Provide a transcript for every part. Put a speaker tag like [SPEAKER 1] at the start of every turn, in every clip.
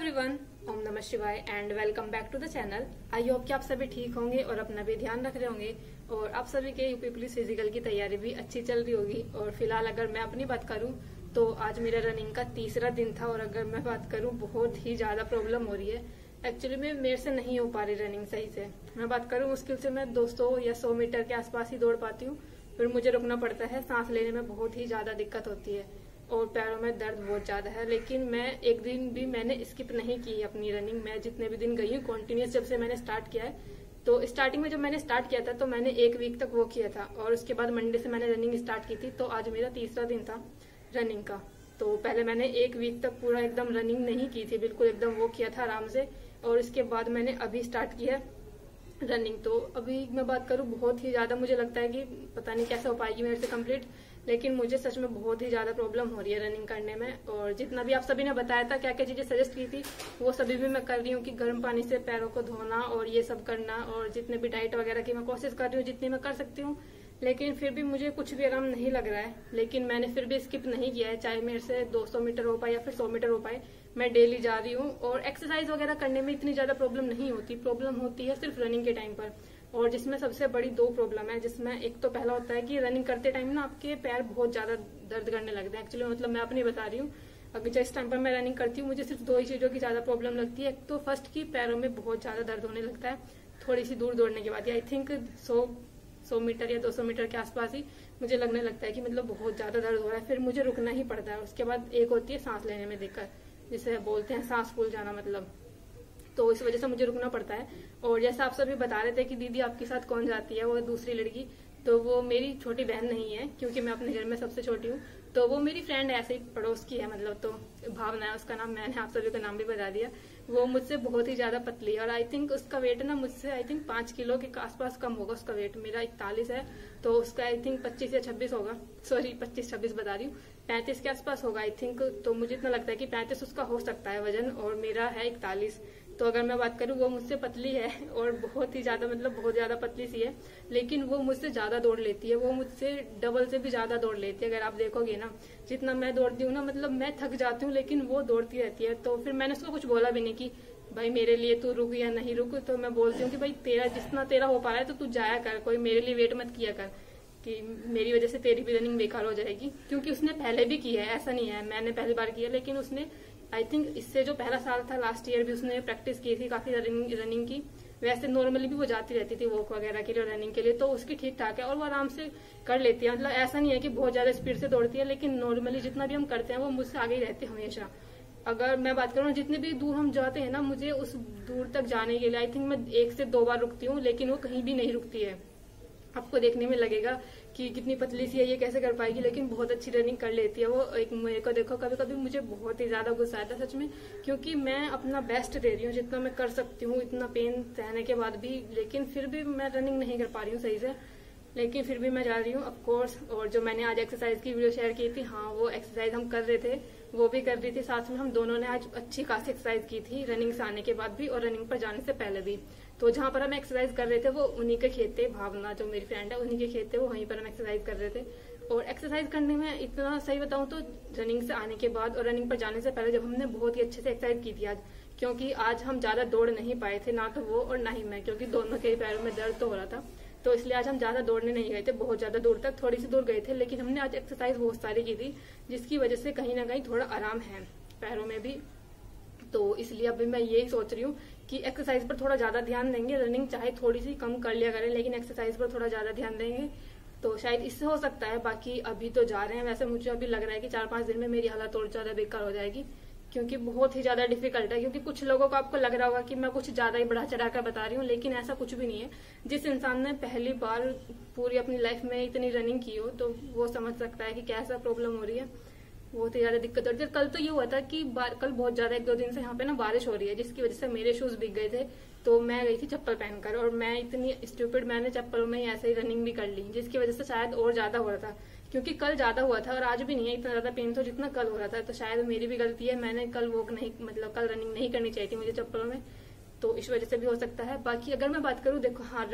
[SPEAKER 1] Everyone, ओम नमः शिवाय and welcome back to the channel. I hope कि आप सभी ठीक होंगे और अपना भी ध्यान रख रहे होंगे और आप सभी के यूपी पुलिस फिजिकल की तैयारी भी अच्छी चल रही होगी। और फिलहाल अगर मैं अपनी बात करूं तो आज मेरा रनिंग का तीसरा दिन था और अगर मैं बात करूं बहुत ही ज्यादा प्रॉब्लम हो रही है। एक्चुअली में मेरे से नहीं हो पा रही रनिंग सही से। मैं बात करूं मुश्किल से मैं 200 या 100 मीटर के आसपास ही दौड़ पाती हूँ, फिर मुझे रुकना पड़ता है। सांस लेने में बहुत ही ज्यादा दिक्कत होती है और पैरों में दर्द बहुत ज्यादा है। लेकिन मैं एक दिन भी मैंने स्किप नहीं की अपनी रनिंग। मैं जितने भी दिन गई हूँ कंटिन्यूस जब से मैंने स्टार्ट किया है, तो स्टार्टिंग में जब मैंने स्टार्ट किया था तो मैंने 1 वीक तक वो किया था और उसके बाद मंडे से मैंने रनिंग स्टार्ट की थी। तो आज मेरा तीसरा दिन था रनिंग का। तो पहले मैंने 1 वीक तक पूरा एकदम रनिंग नहीं की थी, बिल्कुल एकदम वो किया था आराम से, और इसके बाद मैंने अभी स्टार्ट किया रनिंग। तो अभी मैं बात करूँ बहुत ही ज्यादा मुझे लगता है कि पता नहीं कैसे हो पाएगी मेरे से कंप्लीट, लेकिन मुझे सच में बहुत ही ज्यादा प्रॉब्लम हो रही है रनिंग करने में। और जितना भी आप सभी ने बताया था, क्या क्या चीजें सजेस्ट की थी, वो सभी भी मैं कर रही हूँ कि गर्म पानी से पैरों को धोना और ये सब करना, और जितने भी डाइट वगैरह की मैं कोशिश कर रही हूँ जितनी मैं कर सकती हूँ। लेकिन फिर भी मुझे कुछ भी आराम नहीं लग रहा है। लेकिन मैंने फिर भी स्किप नहीं किया है, चाहे मेरे से 200 मीटर हो पाए या फिर 100 मीटर हो पाए, मैं डेली जा रही हूँ। और एक्सरसाइज वगैरह करने में इतनी ज्यादा प्रॉब्लम नहीं होती, प्रॉब्लम होती है सिर्फ रनिंग के टाइम पर। और जिसमें सबसे बड़ी 2 प्रॉब्लम है, जिसमें एक तो पहला होता है कि रनिंग करते टाइम ना आपके पैर बहुत ज्यादा दर्द करने लगते हैं। एक्चुअली मतलब मैं अपनी बता रही हूँ, अगर जिस टाइम पर मैं रनिंग करती हूँ मुझे सिर्फ 2 ही चीजों की ज्यादा प्रॉब्लम लगती है। एक तो फर्स्ट की पैरों में बहुत ज्यादा दर्द होने लगता है थोड़ी सी दूर दौड़ने के बाद, आई थिंक 100 मीटर या 200 मीटर के आसपास ही मुझे लगने लगता है कि मतलब बहुत ज्यादा दर्द हो रहा है, फिर मुझे रुकना ही पड़ता है। उसके बाद एक होती है सांस लेने में दिक्कत, जिसे बोलते हैं सांस फूल जाना, मतलब तो इस वजह से मुझे रुकना पड़ता है। और जैसा आप सभी बता रहे थे कि दीदी आपके साथ कौन जाती है, वो दूसरी लड़की, तो वो मेरी छोटी बहन नहीं है क्योंकि मैं अपने घर में सबसे छोटी हूँ। तो वो मेरी फ्रेंड है, ऐसे ही पड़ोस की है मतलब। तो भावना है उसका नाम, मैंने आप सभी का नाम भी बता दिया। वो मुझसे बहुत ही ज्यादा पतली है और आई थिंक उसका वेट ना मुझसे आई थिंक 5 किलो के आसपास कम होगा उसका वेट। मेरा 41 है तो उसका आई थिंक 25 या 26 होगा, सॉरी 25-26 बता रही हूँ, 35 के आसपास होगा आई थिंक। तो मुझे इतना लगता है कि 35 उसका हो सकता है वजन, और मेरा है 41। तो अगर मैं बात करूँ वो मुझसे पतली है और बहुत ही ज्यादा, मतलब बहुत ज्यादा पतली सी है, लेकिन वो मुझसे ज्यादा दौड़ लेती है। वो मुझसे डबल से भी ज्यादा दौड़ लेती है। अगर आप देखोगे ना जितना मैं दौड़ती हूँ ना, मतलब मैं थक जाती हूँ लेकिन वो दौड़ती रहती है। तो फिर मैंने उसको कुछ बोला भी नहीं कि भाई मेरे लिए तू रुक या नहीं रुक। तो मैं बोलती हूँ कि भाई तेरा जितना तेरा हो पा रहा है तो तू जाया कर, कोई मेरे लिए वेट मत किया कर कि मेरी वजह से तेरी भी रनिंग बेकार हो जाएगी। क्योंकि उसने पहले भी की है, ऐसा नहीं है मैंने पहली बार किया, लेकिन उसने आई थिंक इससे जो पहला साल था लास्ट ईयर भी उसने प्रैक्टिस की थी काफी रनिंग की। वैसे नॉर्मली भी वो जाती रहती थी वॉक वगैरह के लिए, रनिंग के लिए, तो उसकी ठीक ठाक है और वो आराम से कर लेती है। मतलब ऐसा नहीं है कि बहुत ज्यादा स्पीड से दौड़ती है, लेकिन नॉर्मली जितना भी हम करते हैं वो मुझसे आगे ही रहती है हमेशा। अगर मैं बात करूँ जितने भी दूर हम जाते हैं ना, मुझे उस दूर तक जाने के लिए आई थिंक मैं 1 से 2 बार रुकती हूँ, लेकिन वो कहीं भी नहीं रुकती है। आपको देखने में लगेगा कि कितनी पतली सी है, ये कैसे कर पाएगी, लेकिन बहुत अच्छी रनिंग कर लेती है वो। एक मेरे को देखो, कभी कभी मुझे बहुत ही ज्यादा गुस्सा आता है सच में, क्योंकि मैं अपना बेस्ट दे रही हूँ जितना मैं कर सकती हूँ, इतना पेन सहने के बाद भी, लेकिन फिर भी मैं रनिंग नहीं कर पा रही हूँ सही से। लेकिन फिर भी मैं जा रही हूँ ऑफकोर्स। और जो मैंने आज एक्सरसाइज की वीडियो शेयर की थी, हाँ वो एक्सरसाइज हम कर रहे थे, वो भी कर रही थी साथ में। हम दोनों ने आज अच्छी खासी एक्सरसाइज की थी रनिंग से आने के बाद भी और रनिंग पर जाने से पहले भी। तो जहां पर हम एक्सरसाइज कर रहे थे वो उन्हीं के खेत थे, भावना जो मेरी फ्रेंड है उन्हीं के खेत थे, वो वहीं पर हम एक्सरसाइज कर रहे थे। और एक्सरसाइज करने में इतना सही बताऊं तो रनिंग से आने के बाद और रनिंग पर जाने से पहले जब हमने बहुत ही अच्छे से एक्सरसाइज की थी आज, क्योंकि आज हम ज्यादा दौड़ नहीं पाए थे, ना तो वो और ना ही मैं, क्योंकि दोनों के पैरों में दर्द तो हो रहा था। तो इसलिए आज हम ज्यादा दौड़ने नहीं गए थे, बहुत ज्यादा दूर तक, थोड़ी सी दूर गए थे, लेकिन हमने आज एक्सरसाइज बहुत सारी की थी, जिसकी वजह से कहीं ना कहीं थोड़ा आराम है पैरों में भी। तो इसलिए अभी मैं यही सोच रही हूँ कि एक्सरसाइज पर थोड़ा ज्यादा ध्यान देंगे। रनिंग चाहे थोड़ी सी कम कर लिया करें, लेकिन एक्सरसाइज पर थोड़ा ज्यादा ध्यान देंगे तो शायद इससे हो सकता है। बाकी अभी तो जा रहे हैं, वैसे मुझे अभी लग रहा है कि 4-5 दिन में मेरी हालत और ज्यादा बेकार हो जाएगी, क्योंकि बहुत ही ज्यादा डिफिकल्ट है। क्योंकि कुछ लोगों को आपको लग रहा होगा कि मैं कुछ ज्यादा ही बढ़ा चढ़ा कर बता रही हूँ, लेकिन ऐसा कुछ भी नहीं है। जिस इंसान ने पहली बार पूरी अपनी लाइफ में इतनी रनिंग की हो तो वो समझ सकता है कि कैसा प्रॉब्लम हो रही है, बहुत ही ज्यादा दिक्कत होती है। कल तो ये हुआ था कि कल बहुत ज्यादा 1-2 दिन से यहाँ पे ना बारिश हो रही है, जिसकी वजह से मेरे शूज भीग गए थे। तो मैं गई थी चप्पल पहनकर, और मैं इतनी स्टूपिड, मैंने चप्पलों में ही ऐसे ही रनिंग भी कर ली, जिसकी वजह से शायद और ज्यादा हो रहा था। क्योंकि कल ज्यादा हुआ था और आज भी नहीं है इतना ज्यादा पेन तो जितना कल हो रहा था। तो शायद मेरी भी गलती है, मैंने कल वॉक नहीं, मतलब कल रनिंग नहीं करनी चाहिए थी मुझे चप्पलों में, तो इस वजह से भी हो सकता है। बाकी अगर मैं बात करूँ, देखो हाँ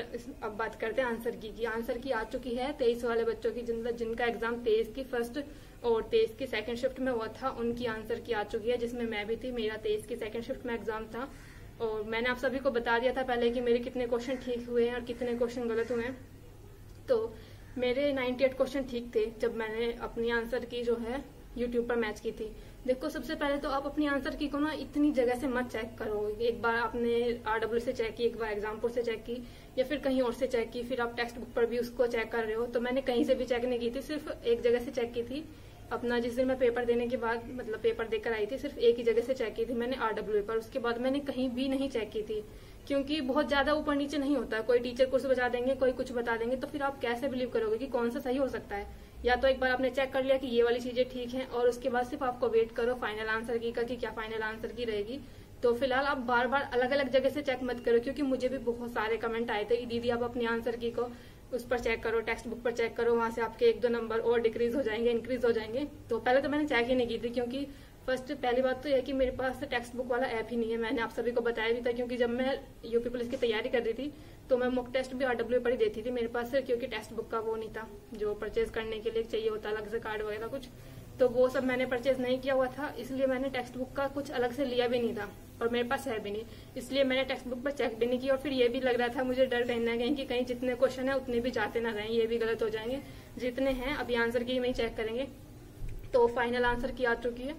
[SPEAKER 1] अब बात करते हैं आंसर की। आंसर की आ चुकी है 23 वाले बच्चों की, जिनका एग्जाम 23 की फर्स्ट और 23 की सेकंड शिफ्ट में हुआ था, उनकी आंसर की आ चुकी है, जिसमें मैं भी थी। मेरा 23 की सेकंड शिफ्ट में एग्जाम था और मैंने आप सभी को बता दिया था पहले कि मेरे कितने क्वेश्चन ठीक हुए हैं और कितने क्वेश्चन गलत हुए हैं। तो मेरे 98 क्वेश्चन ठीक थे जब मैंने अपनी आंसर की जो है यूट्यूब पर मैच की थी। देखो, सबसे पहले तो आप अपनी आंसर की को ना इतनी जगह से मत चेक करो। एक बार आपने RW से चेक की, एक बार एग्जामपुर से चेक की, या फिर कहीं और से चेक की, फिर आप टेक्स्ट बुक पर भी उसको चेक कर रहे हो। तो मैंने कहीं से भी चेक नहीं की थी, सिर्फ एक जगह से चेक की थी। अपना जिस दिन मैं पेपर देने के बाद, मतलब पेपर देकर आई थी, सिर्फ एक ही जगह से चेक की थी मैंने, RW पर। उसके बाद मैंने कहीं भी नहीं चेक की थी, क्योंकि बहुत ज्यादा ऊपर नीचे नहीं होता। कोई टीचर कुछ बता देंगे, कोई कुछ बता देंगे, तो फिर आप कैसे बिलीव करोगे कि कौन सा सही हो सकता है। या तो एक बार आपने चेक कर लिया कि ये वाली चीजें ठीक हैं, और उसके बाद सिर्फ आपको वेट करो फाइनल आंसर की का कि क्या फाइनल आंसर की रहेगी। तो फिलहाल आप बार बार अलग अलग जगह से चेक मत करो, क्योंकि मुझे भी बहुत सारे कमेंट आए थे कि दीदी आप अपनी आंसर की को उस पर चेक करो, टेक्स्ट बुक पर चेक करो, वहां से आपके 1-2 नंबर और डिक्रीज हो जाएंगे, इंक्रीज हो जाएंगे। तो पहले तो मैंने चेक ही नहीं की थी, क्योंकि पहली बात तो यह कि मेरे पास टेक्स्ट बुक वाला ऐप ही नहीं है। मैंने आप सभी को बताया भी था, क्योंकि जब मैं यूपी पुलिस की तैयारी कर रही थी तो मैं मॉक टेस्ट भी RW पर ही देती थी मेरे पास, क्योंकि टेक्स्ट बुक का वो नहीं था जो परचेज करने के लिए चाहिए होता अलग से कार्ड वगैरह कुछ। तो वो सब मैंने परचेज नहीं किया हुआ था, इसलिए मैंने टेक्स्ट बुक का कुछ अलग से लिया भी नहीं था, और मेरे पास है भी नहीं, इसलिए मैंने टेक्स्ट बुक पर चेक भी नहीं किया। और फिर ये भी लग रहा था मुझे डर कहीं ना कहीं कि कहीं जितने क्वेश्चन है उतने भी जाते ना रहें, ये भी गलत हो जाएंगे। जितने हैं अभी आंसर की नहीं चेक करेंगे। तो फाइनल आंसर की आ चुकी है,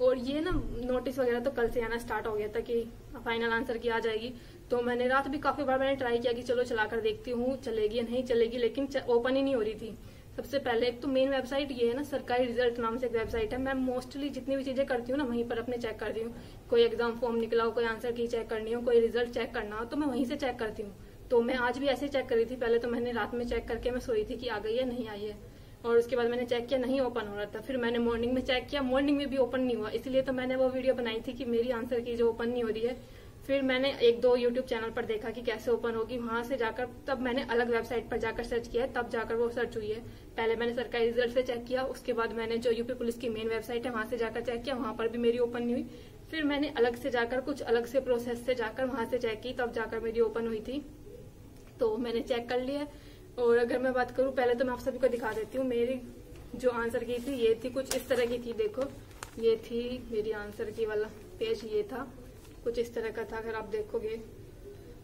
[SPEAKER 1] और ये ना नोटिस वगैरह तो कल से आना स्टार्ट हो गया था कि फाइनल आंसर की आ जाएगी। तो मैंने रात भी काफी बार मैंने ट्राई किया कि चलो चलाकर देखती हूँ चलेगी या नहीं चलेगी, लेकिन ओपन ही नहीं हो रही थी। सबसे पहले एक तो मेन वेबसाइट ये है ना, सरकारी रिजल्ट नाम से एक वेबसाइट है। मैं मोस्टली जितनी भी चीजें करती हूँ ना वहीं पर अपने चेक करती हूँ। कोई एग्जाम फॉर्म निकला हो, कोई आंसर की चेक करनी हो, कोई रिजल्ट चेक करना हो, तो मैं वहीं से चेक करती हूँ। तो मैं आज भी ऐसे ही चेक करी थी। पहले तो मैंने रात में चेक करके मैं सोई थी कि आ गई है नहीं आई है, और उसके बाद मैंने चेक किया नहीं ओपन हो रहा था। फिर मैंने मॉर्निंग में चेक किया, मॉर्निंग में भी ओपन नहीं हुआ, इसलिए तो मैंने वो वीडियो बनाई थी कि मेरी आंसर की जो ओपन नहीं हो रही है। फिर मैंने 1-2 यूट्यूब चैनल पर देखा कि कैसे ओपन होगी, वहां से जाकर तब मैंने अलग वेबसाइट पर जाकर सर्च किया, तब जाकर वो सर्च हुई है। पहले मैंने सरकारी रिजल्ट से चेक किया, उसके बाद मैंने जो यूपी पुलिस की मेन वेबसाइट है वहां से जाकर चेक किया, वहां पर भी मेरी ओपन नहीं हुई। फिर मैंने अलग से जाकर कुछ अलग से प्रोसेस से जाकर वहां से चेक की, तब जाकर मेरी ओपन हुई थी। तो मैंने चेक कर लिया। और अगर मैं बात करूं, पहले तो मैं आप सभी को दिखा देती हूँ। मेरी जो आंसर की थी ये थी, कुछ इस तरह की थी। देखो, ये थी मेरी आंसर की वाला पेज, ये था कुछ इस तरह का था। अगर आप देखोगे,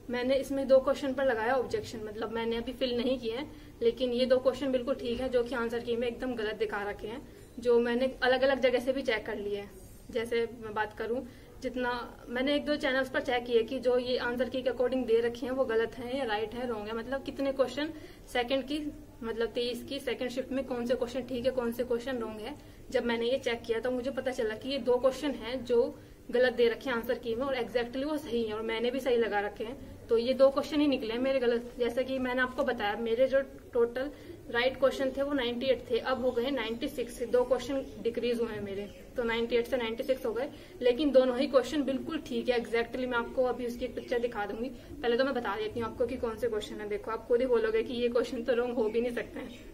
[SPEAKER 1] मैंने इसमें 2 क्वेश्चन पर लगाया ऑब्जेक्शन, मतलब मैंने अभी फिल नहीं किए हैं, लेकिन ये 2 क्वेश्चन बिल्कुल ठीक है, जो कि आंसर की में एकदम गलत दिखा रखे हैं, जो मैंने अलग अलग जगह से भी चेक कर लिए हैं। जैसे मैं बात करूं, जितना मैंने 1-2 चैनल्स पर चेक किए कि जो ये आंसर की के अकॉर्डिंग दे रखे हैं वो गलत है या राइट है, रॉन्ग है, मतलब कितने क्वेश्चन सेकंड की, मतलब 23 की सेकंड शिफ्ट में कौन से क्वेश्चन ठीक है, कौन से क्वेश्चन रॉन्ग है। जब मैंने ये चेक किया तो मुझे पता चला कि ये 2 क्वेश्चन हैं जो गलत दे रखे हैं आंसर की में, और एग्जैक्टली वो सही है, और मैंने भी सही लगा रखे हैं। तो ये 2 क्वेश्चन ही निकले मेरे गलत। जैसे कि मैंने आपको बताया, मेरे जो टोटल राइट क्वेश्चन थे वो 98 थे, अब हो गए 96 से 2 क्वेश्चन डिक्रीज हुए हैं मेरे, तो 98 से 96 हो गए। लेकिन दोनों ही क्वेश्चन बिल्कुल ठीक है एग्जैक्टली। मैं आपको अभी उसकी एक पिक्चर दिखा दूंगी। पहले तो मैं बता देती हूँ आपको कि कौन से क्वेश्चन है। देखो, आप खुद ही बोलोगे कि ये क्वेश्चन तो रॉन्ग हो भी नहीं सकते हैं।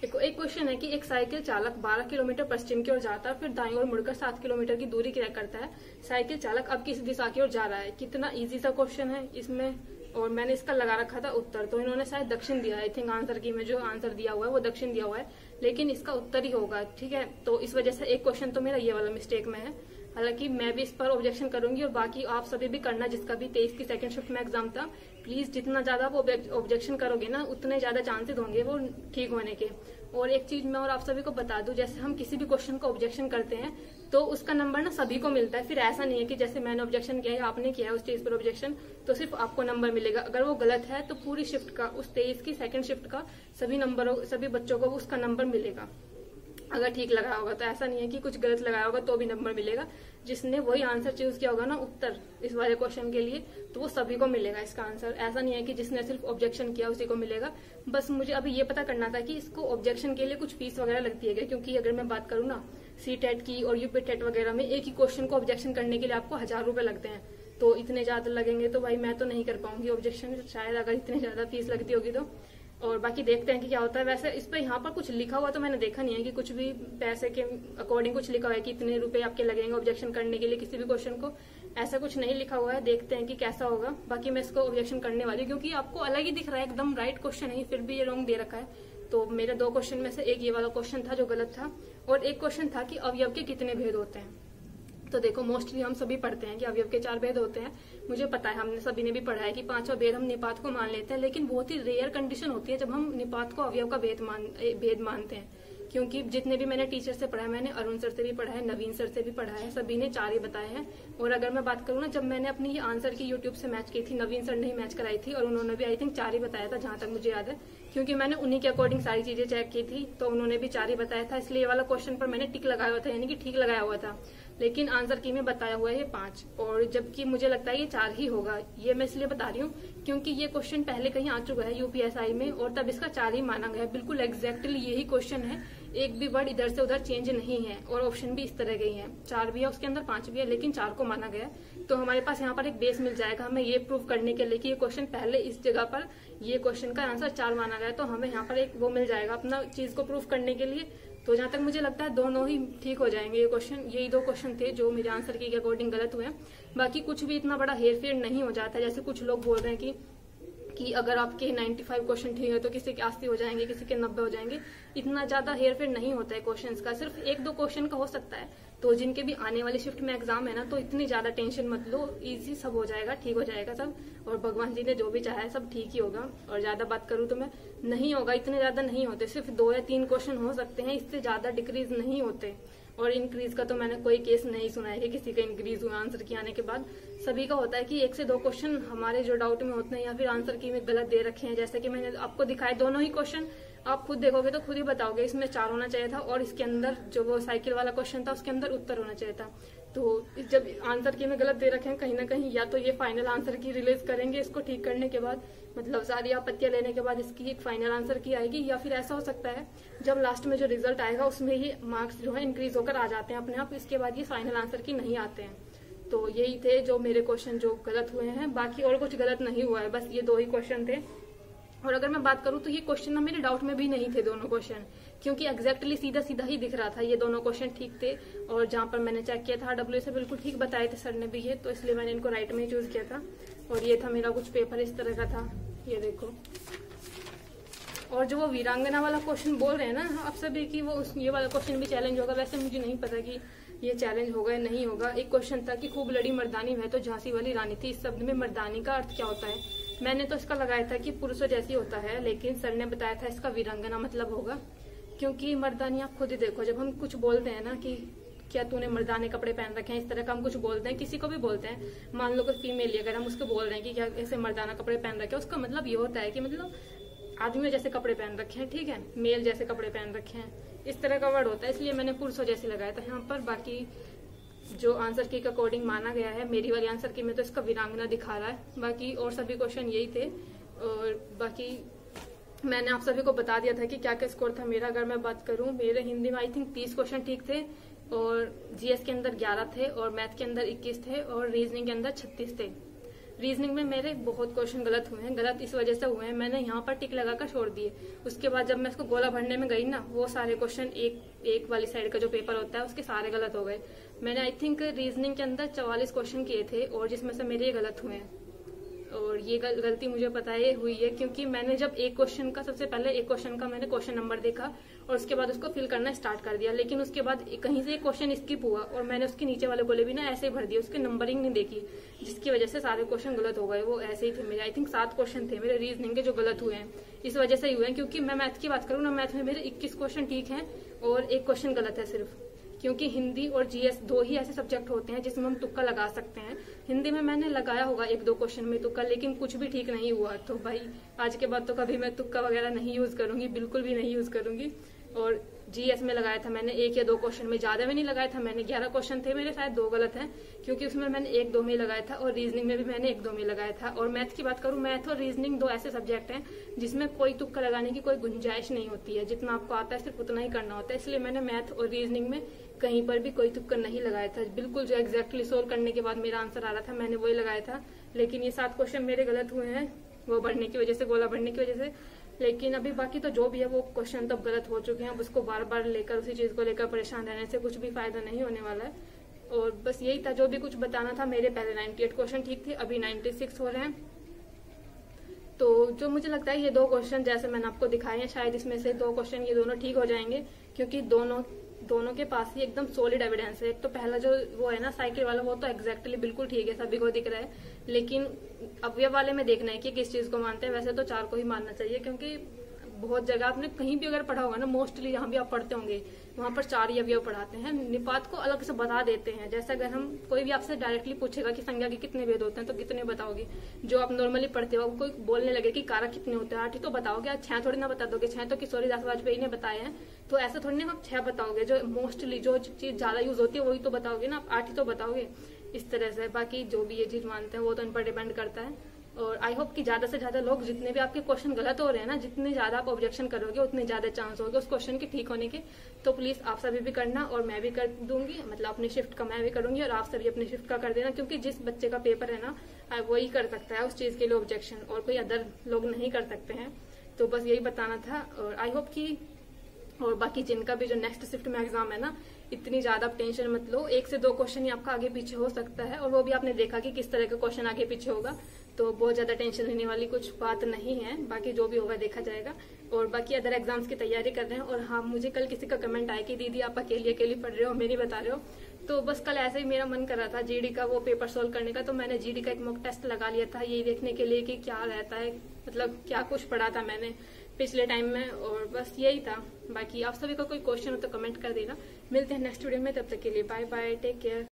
[SPEAKER 1] देखो, एक क्वेश्चन है कि एक साइकिल चालक 12 किलोमीटर पश्चिम की ओर जाता है, फिर दाईं ओर मुड़कर 7 किलोमीटर की दूरी तय करता है। साइकिल चालक अब किस दिशा की ओर जा रहा है? कितना इजी सा क्वेश्चन है इसमें, और मैंने इसका लगा रखा था उत्तर, तो इन्होंने शायद दक्षिण दिया है। आई थिंक आंसर की में जो आंसर दिया हुआ है वो दक्षिण दिया हुआ है, लेकिन इसका उत्तर ही होगा, ठीक है। तो इस वजह से एक क्वेश्चन तो मेरा ये वाला मिस्टेक में है। हालांकि मैं भी इस पर ऑब्जेक्शन करूंगी, और बाकी आप सभी भी करना जिसका भी 23 की सेकंड शिफ्ट में एग्जाम था। प्लीज जितना ज्यादा आप ऑब्जेक्शन करोगे ना, उतने ज्यादा चांसेस होंगे वो ठीक होने के। और एक चीज मैं और आप सभी को बता दूं, जैसे हम किसी भी क्वेश्चन को ऑब्जेक्शन करते हैं तो उसका नंबर ना सभी को मिलता है। फिर ऐसा नहीं है कि जैसे मैंने ऑब्जेक्शन किया है, आपने किया है उस चीज पर ऑब्जेक्शन, तो सिर्फ आपको नंबर मिलेगा। अगर वो गलत है तो पूरी शिफ्ट का, उस 23 की सेकंड शिफ्ट का सभी बच्चों को उसका नंबर मिलेगा, अगर ठीक लगाया होगा। तो ऐसा नहीं है कि कुछ गलत लगाया होगा तो भी नंबर मिलेगा। जिसने वही आंसर चूज किया होगा ना उत्तर इस वाले क्वेश्चन के लिए, तो वो सभी को मिलेगा इसका आंसर। ऐसा नहीं है कि जिसने सिर्फ ऑब्जेक्शन किया उसी को मिलेगा। बस मुझे अभी ये पता करना था कि इसको ऑब्जेक्शन के लिए कुछ फीस वगैरह लगती है क्या, क्योंकि अगर मैं बात करूँ ना CTET की और UP TET वगैरह में, एक ही क्वेश्चन को ऑब्जेक्शन करने के लिए आपको 1000 रुपए लगते हैं। तो इतने ज्यादा लगेंगे तो भाई मैं तो नहीं कर पाऊंगी ऑब्जेक्शन, शायद अगर इतनी ज्यादा फीस लगती होगी तो। और बाकी देखते हैं कि क्या होता है। वैसे इस पे यहाँ पर कुछ लिखा हुआ तो मैंने देखा नहीं है कि कुछ भी पैसे के अकॉर्डिंग कुछ लिखा हुआ है कि इतने रुपए आपके लगेंगे ऑब्जेक्शन करने के लिए किसी भी क्वेश्चन को, ऐसा कुछ नहीं लिखा हुआ है। देखते हैं कि कैसा होगा। बाकी मैं इसको ऑब्जेक्शन करने वाली हूँ, क्योंकि आपको अलग ही दिख रहा है, एकदम राइट क्वेश्चन है, फिर भी ये रॉन्ग दे रखा है। तो मेरे 2 क्वेश्चन में से एक ये वाला क्वेश्चन था जो गलत था, और एक क्वेश्चन था कि अवयव के कितने भेद होते हैं। तो देखो, मोस्टली हम सभी पढ़ते हैं कि अवयव के 4 भेद होते हैं। मुझे पता है, हमने सभी ने भी पढ़ा है कि 5वां भेद हम निपात को मान लेते हैं, लेकिन बहुत ही रेयर कंडीशन होती है जब हम निपात को अवयव का भेद मानते हैं। क्योंकि जितने भी मैंने टीचर से पढ़ा है, मैंने अरुण सर से भी पढ़ा है, नवीन सर से भी पढ़ा है, सभी ने 4 ही बताए हैं। और अगर मैं बात करूँ ना, जब मैंने अपनी ये आंसर की यूट्यूब से मैच की थी, नवीन सर ने ही मैच कराई थी और उन्होंने भी आई थिंक 4 ही बताया था, जहां तक मुझे याद है, क्योंकि मैंने उन्हीं के अकॉर्डिंग सारी चीजें चेक की थी, तो उन्होंने भी 4 ही बताया था। इसलिए ये वाला क्वेश्चन पर मैंने टिक लगाया हुआ था, यानी कि ठीक लगाया हुआ था। लेकिन आंसर की में बताया हुआ है ये 5, और जबकि मुझे लगता है ये 4 ही होगा। ये मैं इसलिए बता रही हूँ क्योंकि ये क्वेश्चन पहले कहीं आ चुका है यूपीएसआई में, और तब इसका 4 ही माना गया। बिल्कुल एग्जैक्टली यही क्वेश्चन है, एक भी वर्ड इधर से उधर चेंज नहीं है, और ऑप्शन भी इस तरह के ही है। 4 भी है उसके अंदर, 5 भी है, लेकिन 4 को माना गया। तो हमारे पास यहाँ पर एक बेस मिल जाएगा हमें ये प्रूव करने के लिए कि ये क्वेश्चन पहले इस जगह पर ये क्वेश्चन का आंसर 4 माना गया, तो हमें यहाँ पर एक वो मिल जाएगा अपना चीज को प्रूव करने के लिए। तो जहां तक मुझे लगता है दोनों ही ठीक हो जाएंगे। ये क्वेश्चन, यही 2 क्वेश्चन थे जो मेरे आंसर के अकॉर्डिंग गलत हुए। बाकी कुछ भी इतना बड़ा हेर फेर नहीं हो जाता, जैसे कुछ लोग बोल रहे हैं कि अगर आपके 95 क्वेश्चन ठीक है तो किसी के 80 हो जाएंगे, किसी के 90 हो जाएंगे। इतना ज्यादा हेर फेर नहीं होता है क्वेश्चंस का, सिर्फ 1-2 क्वेश्चन का हो सकता है। तो जिनके भी आने वाली शिफ्ट में एग्जाम है ना, तो इतनी ज्यादा टेंशन मत लो, इजी सब हो जाएगा, ठीक हो जाएगा सब। और भगवान जी ने जो भी चाहा है सब ठीक ही होगा। और ज्यादा बात करूं तो मैं, नहीं होगा, इतने ज्यादा नहीं होते, सिर्फ 2 या 3 क्वेश्चन हो सकते हैं, इससे ज्यादा डिक्रीज नहीं होते। और इंक्रीज का तो मैंने कोई केस नहीं सुना है कि किसी का इंक्रीज हुआ आंसर की आने के बाद। सभी का होता है कि 1 से 2 क्वेश्चन हमारे जो डाउट में होते हैं या फिर आंसर की में गलत दे रखे हैं। जैसे कि मैंने आपको दिखाए दोनों ही क्वेश्चन, आप खुद देखोगे तो खुद ही बताओगे इसमें 4 होना चाहिए था, और इसके अंदर जो वो साइकिल वाला क्वेश्चन था उसके अंदर उत्तर होना चाहिए था। तो जब आंसर की में गलत दे रखे हैं कहीं ना कहीं, या तो ये फाइनल आंसर की रिलीज करेंगे इसको ठीक करने के बाद, मतलब सारी आपत्तियां लेने के बाद इसकी एक फाइनल आंसर की आएगी, या फिर ऐसा हो सकता है जब लास्ट में जो रिजल्ट आएगा उसमें ये मार्क्स जो है इंक्रीज होकर आ जाते हैं अपने आप, इसके बाद ये फाइनल आंसर की नहीं आते हैं। तो यही थे जो मेरे क्वेश्चन जो गलत हुए हैं, बाकी और कुछ गलत नहीं हुआ है, बस ये 2 ही क्वेश्चन थे। और अगर मैं बात करूं तो ये क्वेश्चन ना मेरे डाउट में भी नहीं थे दोनों क्वेश्चन, क्योंकि एग्जैक्टली सीधा सीधा ही दिख रहा था, ये दोनों क्वेश्चन ठीक थे। और जहां पर मैंने चेक किया था डब्ल्यू से बिल्कुल ठीक बताए थे सर ने भी ये, तो इसलिए मैंने इनको राइट में ही चूज किया था। और ये था मेरा कुछ पेपर इस तरह का था, ये देखो। और जो वो वीरांगना वाला क्वेश्चन बोल रहे हैं ना आप सभी की, वो ये वाला क्वेश्चन भी चैलेंज होगा। वैसे मुझे नहीं पता कि ये चैलेंज होगा या नहीं होगा। एक क्वेश्चन था कि खूब लड़ी मर्दानी वह तो झांसी वाली रानी थी, इस शब्द में मर्दानी का अर्थ क्या होता है। मैंने तो इसका लगाया था कि पुरुषों जैसी होता है, लेकिन सर ने बताया था इसका वीरांगना मतलब होगा। क्योंकि मर्दानी आप खुद ही देखो, जब हम कुछ बोलते हैं ना कि क्या तूने मर्दाने कपड़े पहन रखे हैं, इस तरह का हम कुछ बोलते हैं, किसी को भी बोलते हैं, मान लो कोई फीमेल ही अगर हम उसको बोल रहे हैं कि क्या ऐसे मर्दाना कपड़े पहन रखे हैं, उसका मतलब ये होता है कि मतलब आदमियों जैसे कपड़े पहन रखे हैं, ठीक है, मेल जैसे कपड़े पहन रखे हैं, इस तरह का वर्ड होता है। इसलिए मैंने पुरुषों जैसे लगाया था यहाँ पर। बाकी जो आंसर की अकॉर्डिंग माना गया है, मेरी वाली आंसर की में तो इसका वीरांगना दिखा रहा है। बाकी और सभी क्वेश्चन यही थे। और बाकी मैंने आप सभी को बता दिया था कि क्या क्या स्कोर था मेरा। अगर मैं बात करूं, मेरे हिंदी में आई थिंक 30 क्वेश्चन ठीक थे, और जीएस के अंदर 11 थे, और मैथ के अंदर 21 थे, और रीजनिंग के अंदर 36 थे। रीजनिंग में मेरे बहुत क्वेश्चन गलत हुए हैं। गलत इस वजह से हुए हैं, मैंने यहाँ पर टिक लगाकर छोड़ दिए। उसके बाद जब मैं इसको गोला भरने में गई ना, वो सारे क्वेश्चन एक वाली साइड का जो पेपर होता है उसके सारे गलत हो गए। मैंने आई थिंक रीजनिंग के अंदर 44 क्वेश्चन किए थे, और जिसमें से मेरे ये गलत हुए हैं। और ये गलती मुझे पता है हुई है, क्योंकि मैंने जब एक क्वेश्चन का सबसे पहले एक क्वेश्चन का मैंने क्वेश्चन नंबर देखा और उसके बाद उसको फिल करना स्टार्ट कर दिया, लेकिन उसके बाद कहीं से एक क्वेश्चन स्किप हुआ और मैंने उसके नीचे वाले गोले भी ना ऐसे ही भर दिए, उसकी नंबरिंग नहीं देखी, जिसकी वजह से सारे क्वेश्चन गलत हो गए। वो ऐसे ही थे मेरे, आई थिंक 7 क्वेश्चन थे मेरे रीजनिंग के जो गलत हुए हैं। इस वजह से ही हुए हैं, क्योंकि मैं मैथ की बात करूँ ना, मैथ में मेरे 21 क्वेश्चन ठीक है और 1 क्वेश्चन गलत है सिर्फ। क्योंकि हिंदी और जीएस 2 ही ऐसे सब्जेक्ट होते हैं जिसमें हम तुक्का लगा सकते हैं। हिंदी में मैंने लगाया होगा 1-2 क्वेश्चन में तुक्का, लेकिन कुछ भी ठीक नहीं हुआ। तो भाई आज के बाद तो कभी मैं तुक्का वगैरह नहीं यूज करूंगी, बिल्कुल भी नहीं यूज करूंगी। और जीएस में लगाया था मैंने 1 या 2 क्वेश्चन में, ज्यादा में नहीं लगाया था मैंने। 11 क्वेश्चन थे मेरे, शायद 2 गलत हैं, क्योंकि उसमें मैंने 1-2 में लगाया था, और रीजनिंग में भी मैंने 1-2 में लगाया था। और मैथ की बात करूं, मैथ और रीजनिंग 2 ऐसे सब्जेक्ट हैं जिसमें कोई तुक्का लगाने की कोई गुंजाइश नहीं होती है। जितना आपको आता है सिर्फ उतना ही करना होता है। इसलिए मैंने मैथ और रीजनिंग में कहीं पर भी कोई तुक्का नहीं लगाया था। बिल्कुल जो एग्जैक्टली सोल्व करने के बाद मेरा आंसर आ रहा था मैंने वही लगाया था। लेकिन ये 7 क्वेश्चन मेरे गलत हुए हैं, वो बढ़ने की वजह से, गोला बढ़ने की वजह से। लेकिन अभी बाकी तो जो भी है वो क्वेश्चन तब गलत हो चुके हैं। अब उसको बार बार लेकर उसी चीज को लेकर परेशान रहने से कुछ भी फायदा नहीं होने वाला है। और बस यही था जो भी कुछ बताना था। मेरे पहले 98 क्वेश्चन ठीक थे, अभी 96 हो रहे हैं। तो जो मुझे लगता है ये 2 क्वेश्चन जैसे मैंने आपको दिखाए हैं, शायद इसमें से 2 क्वेश्चन ये दोनों ठीक हो जाएंगे, क्योंकि दोनों के पास ही एकदम सॉलिड एविडेंस है। एक तो पहला जो वो है ना साइकिल वाला, वो तो एग्जैक्टली बिल्कुल ठीक है, सभी को दिख रहा है, लेकिन अवयव वाले में देखना है कि किस चीज को मानते हैं। वैसे तो 4 को ही मानना चाहिए, क्योंकि बहुत जगह आपने कहीं भी अगर पढ़ा होगा ना, मोस्टली जहाँ भी आप पढ़ते होंगे वहां पर 4 ही अवयव पढ़ाते हैं, निपात को अलग से बता देते हैं। जैसे अगर हम कोई भी आपसे डायरेक्टली पूछेगा कि संज्ञा के कितने भेद होते हैं, तो कितने बताओगे? जो आप नॉर्मली पढ़ते हो, कोई बोलने लगे कि कारक कितने होते हैं, 8 ही तो बताओगे, आप 6 थोड़ी ना बता दोगे। 6 तो किशोरी दास वाजपेयी ने बताए हैं, तो ऐसा थोड़ी ना आप 6 बताओगे। जो मोस्टली जो चीज ज्यादा यूज होती है वही तो बताओगे ना, आप 8 ही तो बताओगे। इस तरह से बाकी जो भी ये चीज मानते हैं वो तो इन पर डिपेंड करता है। और आई होप कि ज्यादा से ज्यादा लोग, जितने भी आपके क्वेश्चन गलत हो रहे हैं ना, जितने ज्यादा आप ऑब्जेक्शन करोगे उतने ज्यादा चांस होगा उस क्वेश्चन के ठीक होने के। तो प्लीज आप सभी भी करना, और मैं भी कर दूंगी, मतलब अपनी शिफ्ट का मैं भी करूंगी और आप सभी अपनी शिफ्ट का कर देना, क्योंकि जिस बच्चे का पेपर है ना वही कर सकता है उस चीज के लिए ऑब्जेक्शन, और कोई अदर लोग नहीं कर सकते हैं। तो बस यही बताना था। और आई होप कि और बाकी जिनका भी जो नेक्स्ट शिफ्ट में एग्जाम है ना, इतनी ज्यादा टेंशन मत लो, 1 से 2 क्वेश्चन ही आपका आगे पीछे हो सकता है, और वो भी आपने देखा कि किस तरह का क्वेश्चन आगे पीछे होगा, तो बहुत ज्यादा टेंशन लेने वाली कुछ बात नहीं है। बाकी जो भी होगा देखा जाएगा। और बाकी अदर एग्जाम्स की तैयारी कर रहे हैं। और हाँ, मुझे कल किसी का कमेंट आया कि दीदी आप अकेली पढ़ रहे हो, मेरी बता रहे हो, तो बस कल ऐसे ही मेरा मन कर रहा था जीडी का वो पेपर सोल्व करने का, तो मैंने जीडी का एक मॉक टेस्ट लगा लिया था, यही देखने के लिए कि क्या रहता है, मतलब क्या कुछ पढ़ा था मैंने पिछले टाइम में, और बस यही था। बाकी आप सभी का कोई क्वेश्चन हो तो कमेंट कर देना। मिलते हैं नेक्स्ट वीडियो में, तब तक के लिए बाय बाय, टेक केयर।